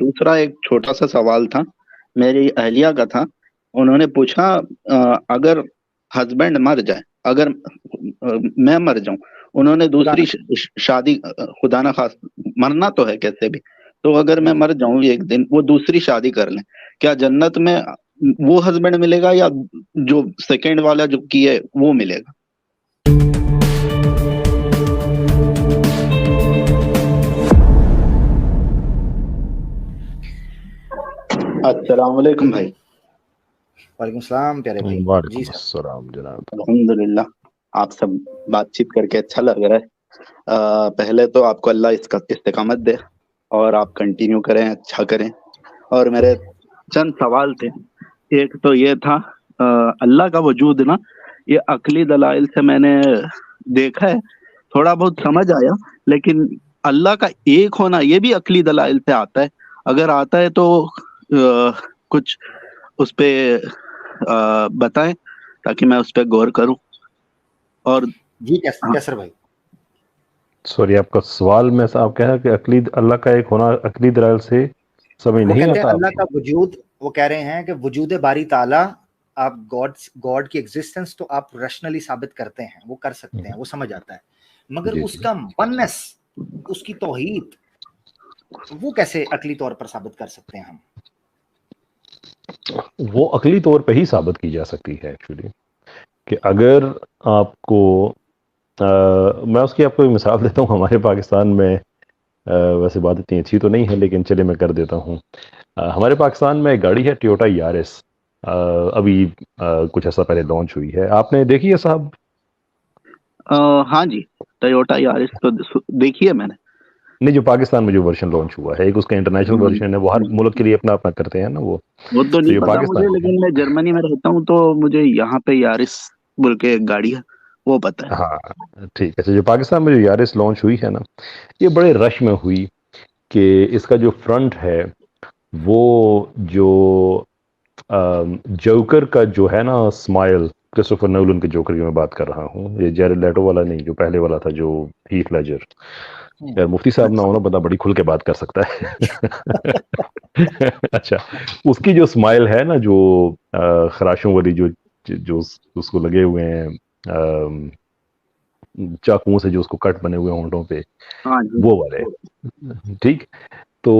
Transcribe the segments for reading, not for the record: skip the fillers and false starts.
دوسرا ایک چھوٹا سا سوال تھا، میری اہلیہ کا تھا. انہوں نے پوچھا اگر ہسبینڈ مر جائے، اگر میں مر جاؤں، انہوں نے دوسری شادی، خدا نہ خواست مرنا تو ہے کیسے بھی، تو اگر میں مر جاؤں ایک دن، وہ دوسری شادی کر لیں، کیا جنت میں وہ ہسبینڈ ملے گا یا جو سیکنڈ والا جو کی ہے وہ ملے گا؟ السلام علیکم بھائی. وعلیکم السلام پیارے بھائی. وعلیکم السلام جناب. الحمدللہ، آپ سب بات چیت کر کے اچھا لگ رہا ہے. پہلے تو آپ کو اللہ اس کا استقامت دے اور آپ کنٹینیو کریں، اچھا کریں. اور میرے چند سوال تھے. ایک تو یہ تھا، اللہ کا وجود نا، یہ عقلی دلائل سے میں نے دیکھا ہے، تھوڑا بہت سمجھ آیا، لیکن اللہ کا ایک ہونا یہ بھی عقلی دلائل سے آتا ہے؟ اگر آتا ہے تو کچھ اس پہ بتائیں تاکہ میں اس پہ غور کروں. اور جی کیسر بھائی، سوری آپ کا سوال میں آپ کہہ رہے ہیں کہ اللہ کا ایک ہونا عقلی دلائل سے سمجھ نہیں آتا. اللہ کا وجود، وہ کہہ رہے ہیں کہ وجود باری تعالیٰ، آپ گاڈ کی ایگزسٹنس تو آپ ریشنلی ثابت کرتے ہیں، وہ کر سکتے ہیں، وہ سمجھ آتا ہے، مگر اس کا ونس، اس کی توحید، وہ کیسے عقلی طور پر ثابت کر سکتے ہیں ہم؟ وہ عقلی طور پہ ہی ثابت کی جا سکتی ہے ایکچولی، کہ اگر آپ کو میں اس کی آپ کو ایک مثال دیتا ہوں. ہمارے پاکستان میں ویسے بات اتنی اچھی تو نہیں ہے لیکن چلے میں کر دیتا ہوں. ہمارے پاکستان میں ایک گاڑی ہے ٹویوٹا یارس، ابھی کچھ عرصہ پہلے لانچ ہوئی ہے. آپ نے دیکھی ہے صاحب؟ ہاں جی، ٹویوٹا یارس تو دیکھی ہے میں نے. نہیں، جو پاکستان میں جو ورژن لانچ ہوا ہے، ایک اس کا انٹرنیشنل ورژن ہے، وہ ہر ملک کے لیے اپنا اپنا کرتے ہیں نا. وہ تو نہیں پتا مجھے، لیکن میں جرمنی میں رہتا ہوں تو مجھے یہاں پہ یارس بول کے ایک گاڑی ہے وہ پتا ہے. ہاں ٹھیک ہے. جو پاکستان میں جو یارس لانچ ہوئی ہے نا، یہ بڑے رش میں ہوئی کہ اس کا جو فرنٹ ہے وہ جو جوکر کا جو ہے نا اسمائل، کرسٹوفر نولن کے جوکر کی میں بات کر رہا ہوں، یہ جیرڈ لیٹو والا نہیں، جو پہلے والا تھا، جو ہیتھ لیجر. یار مفتی صاحب نہ ہونا بندہ بڑی کھل کے بات کر سکتا ہے. اچھا، اس کی جو اسمائل ہے نا، جو خراشوں والی، جو اس کو لگے ہوئے ہیں چاقوؤں سے، جو اس کو کٹ بنے ہوئے ہونٹوں پہ، وہ والے، ٹھیک. تو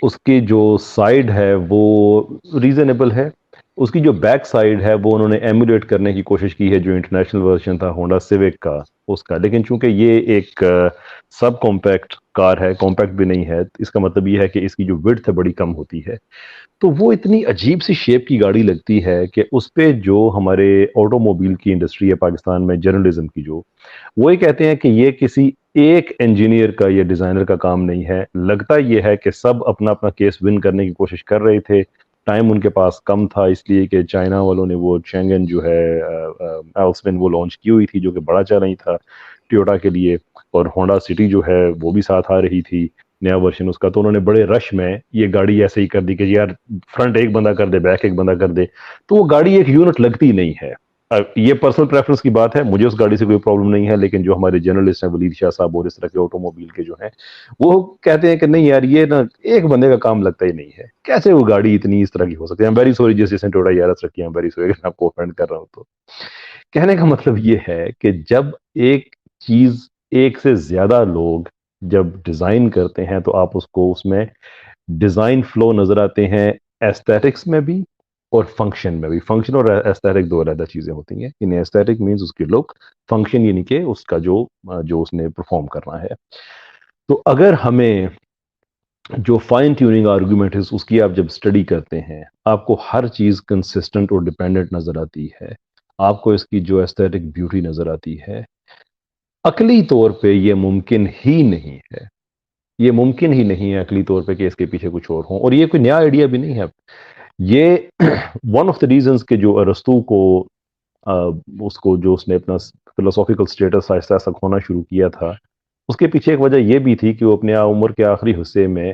اس کی جو سائیڈ ہے وہ ریزنیبل ہے. اس کی جو بیک سائیڈ ہے وہ انہوں نے ایمولیٹ کرنے کی کوشش کی ہے جو انٹرنیشنل ورژن تھا ہونڈا سیوک کا، اس کا. لیکن چونکہ یہ ایک سب کمپیکٹ کار ہے، کمپیکٹ بھی نہیں ہے، اس کا مطلب یہ ہے کہ اس کی جو وڈتھ ہے بڑی کم ہوتی ہے. تو وہ اتنی عجیب سی شیپ کی گاڑی لگتی ہے کہ اس پہ جو ہمارے آٹو موبائل کی انڈسٹری ہے پاکستان میں، جرنلزم کی، جو وہ یہ کہتے ہیں کہ یہ کسی ایک انجینئر کا یا ڈیزائنر کا کام نہیں ہے. لگتا یہ ہے کہ سب اپنا اپنا کیس ون کرنے کی کوشش کر رہے تھے. ٹائم ان کے پاس کم تھا، اس لیے کہ چائنا والوں نے وہ چینگن جو ہے ایلسمن وہ لانچ کی ہوئی تھی، جو کہ بڑا چیلنج تھا ٹویوٹا کے لیے. اور ہونڈا سٹی جو ہے وہ بھی ساتھ آ رہی تھی، نیا ورژن اس کا. تو انہوں نے بڑے رش میں یہ گاڑی ایسے ہی کر دی کہ یار فرنٹ ایک بندہ کر دے، بیک ایک بندہ کر دے. تو وہ گاڑی ایک یونٹ لگتی نہیں ہے. یہ پرسنل پریفرنس کی بات ہے، مجھے اس گاڑی سے کوئی پرابلم نہیں ہے، لیکن جو ہمارے جرنلسٹ ہیں ولید شاہ صاحب اور اس طرح کے آٹو موبائل کے جو ہیں، وہ کہتے ہیں کہ نہیں یار یہ نا ایک بندے کا کام لگتا ہی نہیں ہے. کیسے وہ گاڑی اتنی اس طرح کی ہو سکتی ہے؟ ویری سوری جس نے ٹویوٹا یارس رکھی ہے، ویری سوری اگر آپ کو اوفینڈ کر رہا ہوں. تو کہنے کا مطلب یہ ہے کہ جب ایک چیز ایک سے زیادہ لوگ جب ڈیزائن کرتے ہیں تو آپ اس میں ڈیزائن فلو نظر آتے ہیں، ایستھیٹکس میں بھی اور فنکشن میں بھی. فنکشن اور ایستھیٹک دو علیحدہ چیزیں ہوتی ہیں. ان ایستھیٹک مینز اس کی لک، فنکشن یعنی کہ اس کا جو اس نے پرفارم کرنا ہے. تو اگر ہمیں جو فائن ٹیوننگ آرگومنٹ ہے اس کی آپ جب اسٹڈی کرتے ہیں، آپ کو ہر چیز کنسسٹنٹ اور ڈیپینڈنٹ نظر آتی ہے. آپ کو اس کی جو ایستھیٹک بیوٹی نظر آتی ہے. عقلی طور پہ یہ ممکن ہی نہیں ہے، یہ ممکن ہی نہیں ہے عقلی طور پہ کہ اس کے پیچھے کچھ اور ہوں. اور یہ کوئی نیا آئیڈیا بھی نہیں ہے. یہ ون آف دا ریزنز کہ جو ارسطو کو جو اس نے اپنا فلسافیکل سٹیٹس ایسا کھونا شروع کیا تھا، اس کے پیچھے ایک وجہ یہ بھی تھی کہ وہ اپنے عمر کے آخری حصے میں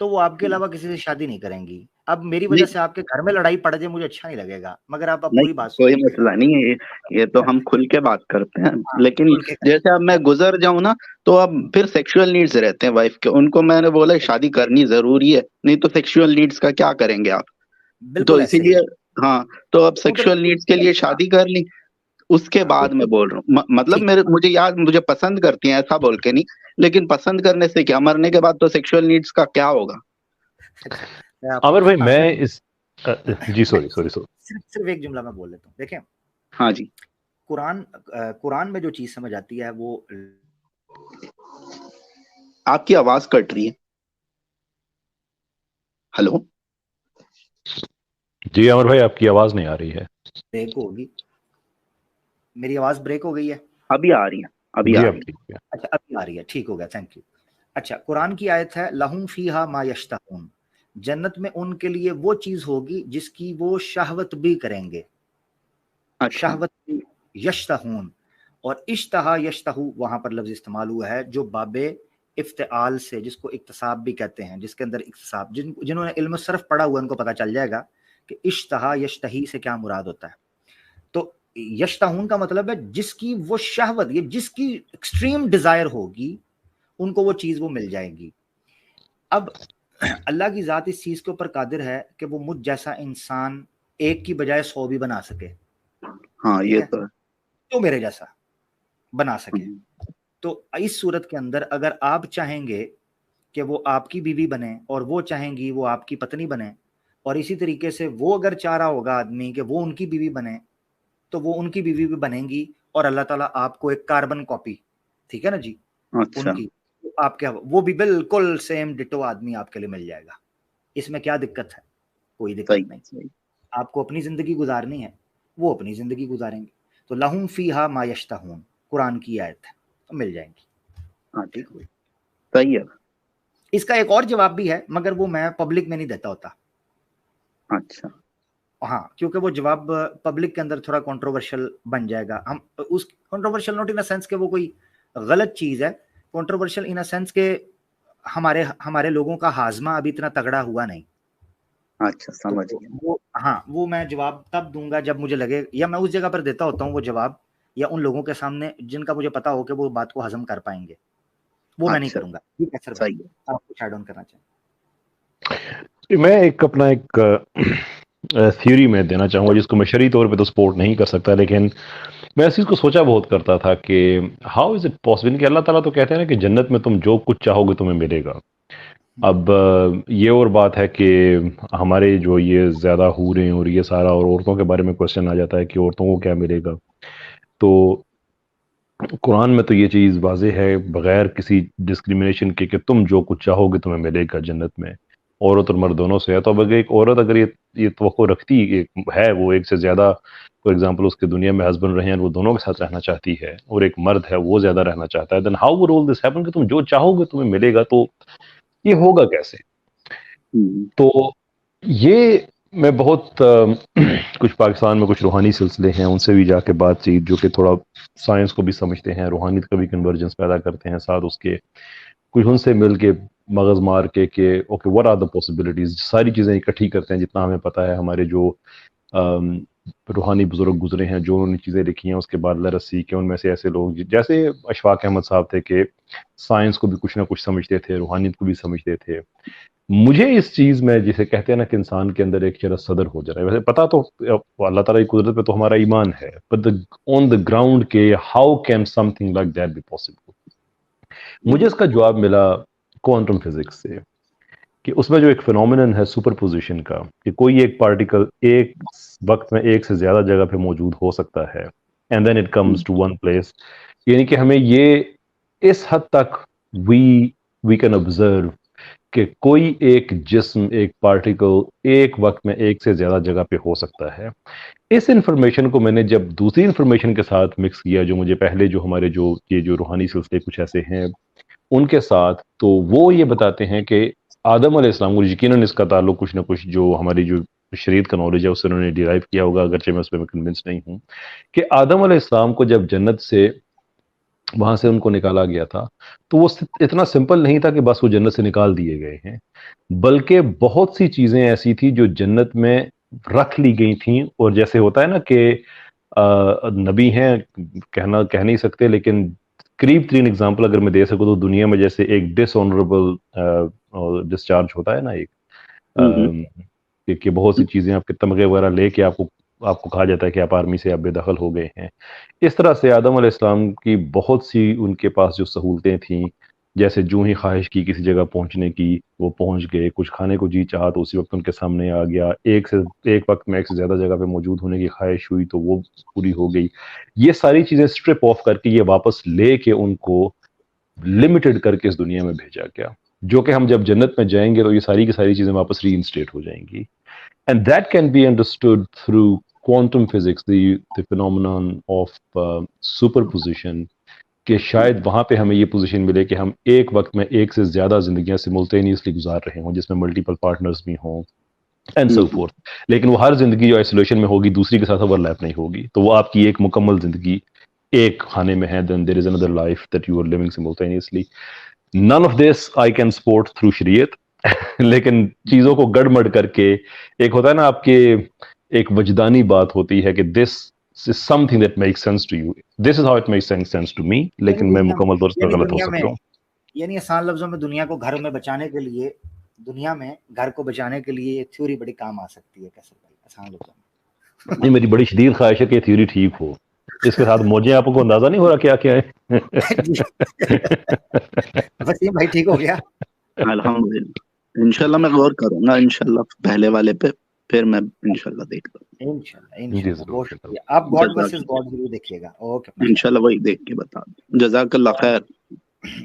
تو وہ آپ کے علاوہ کسی سے شادی نہیں کریں گی. اب میری وجہ سے آپ کے گھر میں لڑائی پڑ جائے مجھے اچھا نہیں لگے گا, مگر آپ اب پوری بات کوئی مسئلہ نہیں ہے, یہ تو ہم کھل کے بات کرتے ہیں. لیکن جیسے اب میں گزر جاؤں نا تو اب پھر سیکشول نیڈز رہتے ہیں وائف کے, ان کو میں نے بولا شادی کرنی ضروری ہے, نہیں تو سیکشول نیڈز کا کیا کریں گے آپ. تو اسی لیے ہاں, تو اب سیکشول نیڈز کے لیے شادی کر لی, اس کے بعد میں بول رہا ہوں مطلب مجھے پسند کرتی ہیں ایسا بول کے نہیں, لیکن پسند کرنے سے کیا, مرنے کے بعد تو سیکشول نیڈز کا کیا ہوگا. عامر بھائی میں اس جی سوری صرف ایک جملہ میں بول لیتا ہوں. دیکھیں ہاں جی, قرآن میں جو چیز سمجھ آتی ہے وہ, آپ کی آواز کٹ رہی ہے. ہلو جی عامر بھائی آپ کی آواز نہیں آ رہی ہے. بریک ہوگی, میری آواز بریک ہو گئی ہے. ابھی آ رہی ہے, ابھی آ رہی ہے. اچھا ابھی آ رہی ہے, ٹھیک ہو گیا, تھینک یو. اچھا قرآن کی آیت ہے لہم فیہا ما یشتہون, جنت میں ان کے لیے وہ چیز ہوگی جس کی وہ شہوت بھی کریں گے. شہوت بھی یشتہون, اور اشتہا یشتہو وہاں پر لفظ استعمال ہوا ہے جو باب افتعال سے, جس کو اکتساب بھی کہتے ہیں, جس کے اندر اکتساب, جنہوں نے علم صرف پڑھا ہوا ان کو پتہ چل جائے گا کہ اشتہا یشتہی سے کیا مراد ہوتا ہے. تو یشتہون کا مطلب ہے جس کی وہ شہوت, یہ جس کی ایکسٹریم ڈیزائر ہوگی ان کو وہ چیز وہ مل جائے گی. اب اللہ کی ذات اس چیز کے اوپر قادر ہے کہ وہ مجھ جیسا انسان ایک کی بجائے 100 بھی بنا سکے. ہاں یہ تو تو میرے جیسا بنا سکے. تو اس صورت کے اندر اگر آپ چاہیں گے کہ وہ آپ کی بیوی بنے اور وہ چاہیں گی وہ آپ کی پتنی بنے, اور اسی طریقے سے وہ اگر چاہ رہا ہوگا آدمی کہ وہ ان کی بیوی بنے تو وہ ان کی بیوی بھی بنیں گی, اور اللہ تعالیٰ آپ کو ایک کاربن کاپی, ٹھیک ہے نا جی, ان کی آپ کے وہ بھی بالکل سیم ڈٹو آدمی آپ کے لیے مل جائے گا. اس میں کیا دقت ہے؟ کوئی دقت نہیں. آپ کو اپنی زندگی گزارنی ہے, وہ اپنی زندگی گزاریں گے. تو لہم فیہا ما یشتہون قرآن کی آیت ہے, تو مل جائیں گی. ہاں ٹھیک ہوئی, صحیح ہے. اس کا ایک اور جواب بھی ہے مگر وہ میں پبلک میں نہیں دیتا ہوتا. اچھا ہاں, کیونکہ وہ جواب پبلک کے اندر تھوڑا کنٹروورشل بن جائے گا. ہم اس controversial note in a sense کہ وہ کوئی غلط چیز ہے, کنٹروورشل ان اے سینس کہ ہمارے لوگوں کا ہاضمہ ابھی اتنا تگڑا ہوا نہیں. اچھا سمجھ گیا. ہاں وہ میں جواب تب دوں گا جب مجھے لگے, یا میں اس جگہ پر دیتا ہوتا ہوں وہ جواب, یا ان لوگوں کے سامنے جن کا مجھے پتا ہو کہ وہ بات کو ہضم کر پائیں گے, وہ میں نہیں کروں گا. ٹھیک ہے سر, صحیح ہے. آپ کچھ ایڈ آن کرنا چاہیں؟ میں اپنا ایک تھیوری میں دینا چاہوں گا جس کو میں شرعی طور پہ تو سپورٹ نہیں کر سکتا, لیکن میں اس چیز کو سوچا بہت کرتا تھا کہ ہاؤ از اٹ پاسبل کہ اللہ تعالیٰ تو کہتے ہیں نا کہ جنت میں تم جو کچھ چاہو گے تمہیں ملے گا. اب یہ اور بات ہے کہ ہمارے جو یہ زیادہ حوریں اور یہ سارا اور عورتوں کے بارے میں کوشچن آ جاتا ہے کہ عورتوں کو کیا ملے گا. تو قرآن میں تو یہ چیز واضح ہے بغیر کسی ڈسکریمنیشن کے کہ تم جو کچھ چاہو گے تمہیں ملے گا جنت میں, عورت اور مرد دونوں سے ہے. تو اب ایک عورت اگر یہ توقع رکھتی ہے وہ ایک سے زیادہ, فار ایگزامپل اس کے دنیا میں ہسبینڈ رہے ہیں وہ دونوں کے ساتھ رہنا چاہتی ہے, اور ایک مرد ہے وہ زیادہ رہنا چاہتا ہے, then how will all this happen کہ تم جو چاہو گے تمہیں ملے گا, تو یہ ہوگا کیسے؟ تو یہ میں بہت کچھ پاکستان میں کچھ روحانی سلسلے ہیں ان سے بھی جا کے بات چیت جو کہ تھوڑا سائنس کو بھی سمجھتے ہیں, روحانیت کا بھی کنورجنس پیدا کرتے ہیں ساتھ اس کے, کچھ ان سے مل کے مغز مار کے کہ okay what are the possibilities, ساری چیزیں اکٹھی کرتے ہیں جتنا ہمیں پتہ ہے. ہمارے جو روحانی بزرگ گزرے ہیں جو انہوں نے چیزیں لکھی ہیں اس کے بعد رسی کہ ان میں سے ایسے لوگ جیسے اشفاق احمد صاحب تھے کہ سائنس کو بھی کچھ نہ کچھ سمجھتے تھے, روحانیت کو بھی سمجھتے تھے. مجھے اس چیز میں جسے کہتے ہیں نا کہ انسان کے اندر ایک شرط صدر ہو جائے, ویسے پتا تو اللہ تعالیٰ کی قدرت پہ تو ہمارا ایمان ہے, بٹ آن دا گراؤنڈ کے how can something like that be possible. مجھے اس کا جواب ملا کوانٹم فزکس سے کہ اس میں جو ایک فینومینن ہے سپر پوزیشن کا, کہ کوئی ایک پارٹیکل ایک وقت میں ایک سے زیادہ جگہ پہ موجود ہو سکتا ہے, and then it comes to one place. یعنی کہ ہمیں یہ اس حد تک وی کین آبزرو کہ کوئی ایک جسم ایک پارٹیکل ایک وقت میں ایک سے زیادہ جگہ پہ ہو سکتا ہے. اس انفارمیشن کو میں نے جب دوسری انفارمیشن کے ساتھ مکس کیا, جو مجھے پہلے جو ہمارے جو روحانی سلسلے کچھ ایسے ہیں ان کے ساتھ, تو وہ یہ بتاتے ہیں کہ آدم علیہ السلام کو یقیناً اس کا تعلق کچھ نہ کچھ جو ہماری جو شریعت کا نالج ہے اس سے انہوں نے ڈیرائیو کیا ہوگا, اگرچہ میں اس پہ کنونس نہیں ہوں, کہ آدم علیہ السلام کو جب جنت سے وہاں سے ان کو نکالا گیا تھا. تو وہ اتنا سمپل نہیں تھا کہ بس وہ جنت سے نکال دیے گئے ہیں، بلکہ بہت سی چیزیں ایسی تھی جو جنت میں رکھ لی گئی تھیں. اور جیسے ہوتا ہے نا کہ نبی ہیں، کہہ نہیں سکتے، لیکن قریب ترین اگزامپل اگر میں دے سکوں تو دنیا میں جیسے ایک ڈس آنریبل ڈسچارج ہوتا ہے نا، ایک کہ بہت سی چیزیں آپ کے تمغے وغیرہ لے کے آپ کو کہا جاتا ہے کہ آپ آرمی سے آپ بے دخل ہو گئے ہیں. اس طرح سے آدم علیہ السلام کی بہت سی ان کے پاس جو سہولتیں تھیں، جیسے جو ہی خواہش کی کسی جگہ پہنچنے کی وہ پہنچ گئے، کچھ کھانے کو جی چاہا تو اسی وقت ان کے سامنے آ گیا، ایک وقت میں ایک سے زیادہ جگہ پہ موجود ہونے کی خواہش ہوئی تو وہ پوری ہو گئی. یہ ساری چیزیں اسٹرپ آف کر کے یہ واپس لے کے ان کو لمیٹڈ کر کے اس دنیا میں بھیجا گیا، جو کہ ہم جب جنت میں جائیں گے تو یہ ساری کی ساری چیزیں واپس ری انسٹیٹ ہو جائیں گی. And that can be understood through quantum physics, the phenomenon of superposition، کہ شاید وہاں پہ ہمیں یہ پوزیشن ملے کہ ہم ایک وقت میں ایک سے زیادہ زندگیاں سملٹینیسلی گزار رہے ہوں، جس میں ملٹیپل پارٹنرز بھی ہوں اینڈ سو فورتھ. لیکن وہ ہر زندگی جو آئسولیشن میں ہوگی دوسری کے ساتھ اوور لیپ نہیں ہوگی، تو وہ آپ کی ایک مکمل زندگی ایک کھانے میں ہے. then there is another life that you are living simultaneously. none of this I can support through شریعت. لیکن چیزوں کو گڑ مڑ کر کے ایک ہوتا ہے نا آپ کے ایک وجدانی بات ہوتی ہے کہ this is something that makes sense to you, this is how it makes sense to me، لیکن میں مکمل طور پر غلط ہو سکتا ہوں. یعنی آسان لفظوں میں دنیا کو گھر میں بچانے کے لیے، دنیا میں گھر کو بچانے کے لیے یہ تھیوری بڑی کام آ سکتی ہے. کیسے بھائی آسان لفظوں میں؟ نہیں، میری بڑی شدید خواہش ہے کہ یہ تھیوری ٹھیک ہو. اس کے ساتھ موجیں آپ کو اندازہ نہیں ہو رہا کیا کیا ہے. وسیم بھائی ٹھیک ہو گیا؟ الحمدللہ، انشاءاللہ میں غور کروں گا انشاءاللہ پہلے والے پہ، پھر میں انشاءاللہ دیکھتا ہوں. انشاءاللہ بہت شکریہ. آپ گاڈ ورسز گاڈ ضرور دیکھیے گا. اوکے انشاءاللہ وہی دیکھ کے بتا دوں. جزاک اللہ خیر.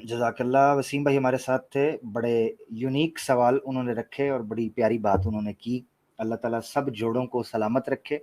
جزاک اللہ. وسیم بھائی ہمارے ساتھ تھے، بڑے یونیک سوال انہوں نے رکھے اور بڑی پیاری بات انہوں نے کی. اللہ تعالیٰ سب جوڑوں کو سلامت رکھے.